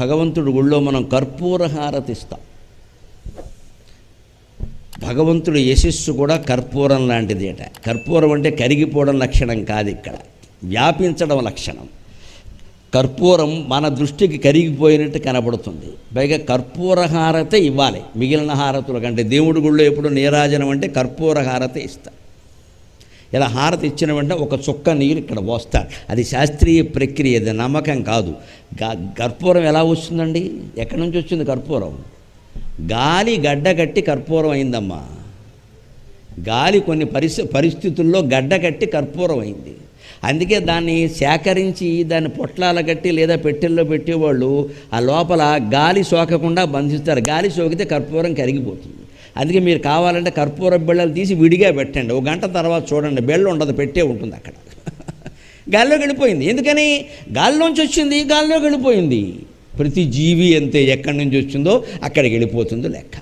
భగవంతుడి గుళ్ళో మనం కర్పూర హారతి ఇస్తాం. భగవంతుడి యశస్సు కూడా కర్పూరం లాంటిదేట. కర్పూరం అంటే కరిగిపోవడం లక్షణం కాదు, ఇక్కడ వ్యాపించడం లక్షణం. కర్పూరం మన దృష్టికి కరిగిపోయినట్టు కనబడుతుంది. పైగా కర్పూర హారతే ఇవ్వాలి మిగిలిన హారతుల కంటే. దేవుడి గుళ్ళో ఎప్పుడు నీరాజనం అంటే కర్పూర హారతే ఇస్తారు. ఇలా హారతి ఇచ్చిన వెంటనే ఒక చుక్క నీరు ఇక్కడ పోస్తారు. అది శాస్త్రీయ ప్రక్రియ, అది నమ్మకం కాదు. కర్పూరం ఎలా వస్తుందండి? ఎక్కడి నుంచి వచ్చింది కర్పూరం? గాలి గడ్డ కట్టి కర్పూరం అయిందమ్మా. గాలి కొన్ని పరిస్థితుల్లో గడ్డ కట్టి కర్పూరం అయింది. అందుకే దాన్ని సేకరించి దాన్ని పొట్లాల కట్టి లేదా పెట్టెల్లో పెట్టేవాళ్ళు ఆ లోపల గాలి సోకకుండా బంధిస్తారు. గాలి సోకితే కర్పూరం కరిగిపోతుంది. అందుకే మీరు కావాలంటే కర్పూర బిళ్ళలు తీసి విడిగా పెట్టండి, ఒక గంట తర్వాత చూడండి, బెళ్ళ ఉండదు, పెట్టే ఉంటుంది అక్కడ. గాల్లోకి వెళ్ళిపోయింది. ఎందుకని? గాల్లోంచి వచ్చింది, గాల్లోకి వెళ్ళిపోయింది. ప్రతి జీవి అంతే, ఎక్కడి నుంచి వచ్చిందో అక్కడికి వెళ్ళిపోతుంది లెక్క.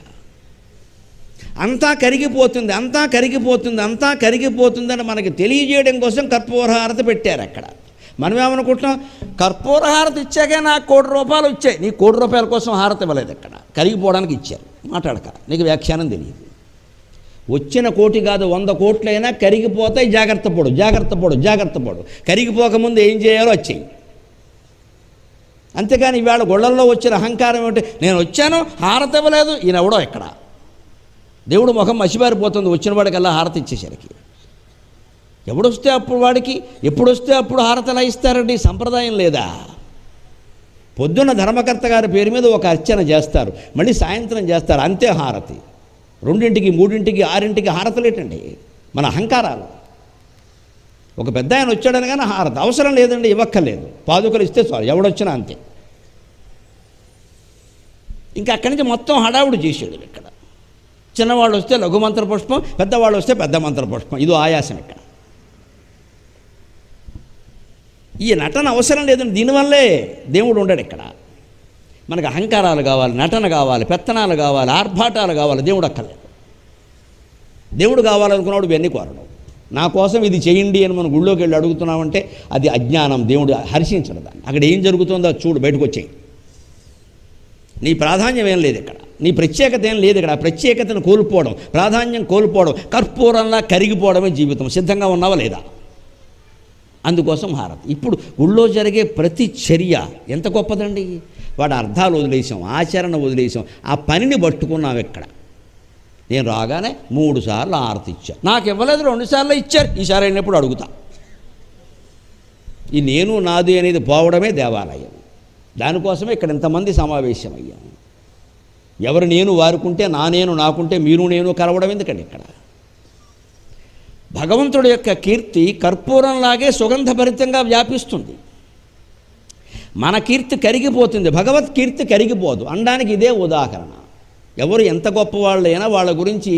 అంతా కరిగిపోతుంది, అంతా కరిగిపోతుంది, అంతా కరిగిపోతుందని మనకి తెలియజేయడం కోసం కర్పూరహారతి పెట్టారు అక్కడ. మనం ఏమనుకుంటున్నాం? కర్పూరహారతి ఇచ్చాకే నాకు ₹1,00,00,000 వచ్చాయి. నీ ₹1,00,00,000 కోసం హారతి ఇవ్వలేదు, అక్కడ కరిగిపోవడానికి ఇచ్చారు. మాట్లాడక, నీకు వ్యాఖ్యానం తెలియదు. వచ్చిన కోటి కాదు 100 కోట్లైనా కరిగిపోతాయి. జాగ్రత్త పడు, జాగ్రత్త పడు, జాగ్రత్త పడు. కరిగిపోకముందు ఏం చేయాలో వచ్చేయి. అంతేగాని ఇవాళ గొళ్ళల్లో వచ్చిన అహంకారం ఏమిటి? నేను వచ్చాను హారతి ఇవ్వలేదు, ఈయన ఎవడో ఎక్కడ. దేవుడు ముఖం మసిబారిపోతుంది వచ్చిన వాడికల్లా హారతి ఇచ్చేసరికి. ఎవడొస్తే అప్పుడు వాడికి, ఎప్పుడు వస్తే అప్పుడు హారతి ఎలా ఇస్తారండి? సంప్రదాయం లేదా? పొద్దున్న ధర్మకర్త గారి పేరు మీద ఒక అర్చన చేస్తారు, మళ్ళీ సాయంత్రం చేస్తారు, అంతే హారతి. 2ంటికి 3ంటికి 6ంటికి హారతలేటండి మన అహంకారాలు. ఒక పెద్ద ఆయన వచ్చాడని కానీ హారతి అవసరం లేదండి, ఇవ్వక్కర్లేదు. పాదుకలు ఇస్తే చాలు, ఎవడొచ్చినా అంతే. ఇంకా అక్కడి నుంచి మొత్తం హడావుడు చేసాడు ఇక్కడ. చిన్నవాళ్ళు వస్తే లఘుమంత్ర పుష్పం, పెద్దవాళ్ళు వస్తే పెద్ద మంత్ర పుష్పం. ఇదో ఆయాసం ఇక్కడ. ఈ నటన అవసరం లేదండి. దీనివల్లే దేవుడు ఉండడు ఇక్కడ. మనకు అహంకారాలు కావాలి, నటన కావాలి, పెత్తనాలు కావాలి, ఆర్భాటాలు కావాలి. దేవుడు అక్కర్లేదు. దేవుడు కావాలనుకున్నాడు ఇవన్నీ కోరడం. నా కోసం ఇది చేయండి అని మనం గుళ్ళోకి వెళ్ళి అడుగుతున్నామంటే అది అజ్ఞానం. దేవుడు హర్షించడు దాన్ని. అక్కడ ఏం జరుగుతుందో చూడు, బయటకు వచ్చేయి. నీ ప్రాధాన్యం ఏం లేదు ఇక్కడ, నీ ప్రత్యేకత ఏం లేదు ఇక్కడ. ప్రత్యేకతను కోల్పోవడం, ప్రాధాన్యం కోల్పోవడం, కర్పూరంలా కరిగిపోవడమే జీవితం. సిద్ధంగా ఉన్నావా లేదా? అందుకోసం హారతి. ఇప్పుడు ఊళ్ళో జరిగే ప్రతి చర్య ఎంత గొప్పదండి. వాడు అర్థాలు వదిలేసాం, ఆచరణ వదిలేసాం, ఆ పనిని పట్టుకున్నాం ఇక్కడ. నేను రాగానే 3 సార్లు హారతి ఇచ్చా, నాకు ఇవ్వలేదు 2 సార్లు ఇచ్చారు, ఈసారి అయినప్పుడు అడుగుతా. ఈ నేను నాది అనేది పోవడమే దేవాలయం. దానికోసమే ఇక్కడ ఇంతమంది సమావేశమయ్యాం. ఎవరు నేను వారుకుంటే, నా నేను నాకుంటే, మీరు నేను కలవడం ఎందుకండి ఇక్కడ? భగవంతుడి యొక్క కీర్తి కర్పూరంలాగే సుగంధభరితంగా వ్యాపిస్తుంది. మన కీర్తి కరిగిపోతుంది, భగవత్ కీర్తి కరిగిపోదు అనడానికి ఇదే ఉదాహరణ. ఎవరు ఎంత గొప్పవాళ్ళైనా వాళ్ళ గురించి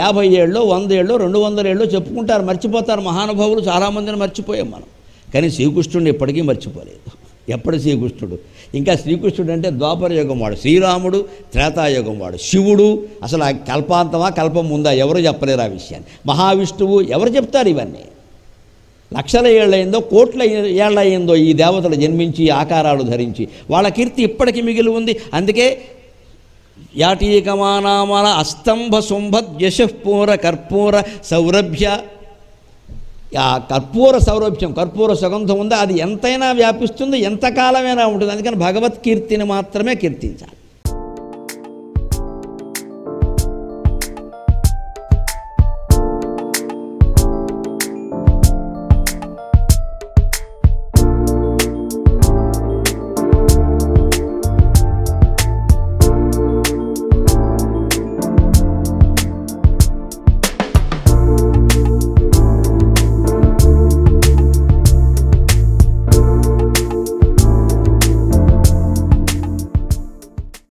50 ఏళ్ళో 100 ఏళ్ళో 200 ఏళ్ళో చెప్పుకుంటారు, మర్చిపోతారు. మహానుభావులు చాలామందిని మర్చిపోయాం మనం. కానీ శ్రీకృష్ణుడిని ఎప్పటికీ మర్చిపోలేదు. ఎప్పటి శ్రీకృష్ణుడు? ఇంకా శ్రీకృష్ణుడు అంటే ద్వాపర యుగం వాడు, శ్రీరాముడు త్రేతాయుగం వాడు, శివుడు అసలు ఆ కల్పాంతమా కల్పం ముందా ఎవరు చెప్పలేరు ఆ విషయాన్ని. మహావిష్ణువు ఎవరు చెప్తారు ఇవన్నీ? లక్షల ఏళ్ళయిందో కోట్ల ఏళ్ళయిందో ఈ దేవతలు జన్మించి ఆకారాలు ధరించి. వాళ్ళ కీర్తి ఇప్పటికీ మిగిలి ఉంది. అందుకే యాటీకమానామల అస్తంభ శుంభద్యశపూర కర్పూర సౌరభ్య. ఆ కర్పూర సౌరభ్యం, కర్పూర సుగంధం ఉందా, అది ఎంతైనా వ్యాపిస్తుంది, ఎంతకాలమైనా ఉంటుంది. అందుకని భగవత్కీర్తిని మాత్రమే కీర్తించాలి.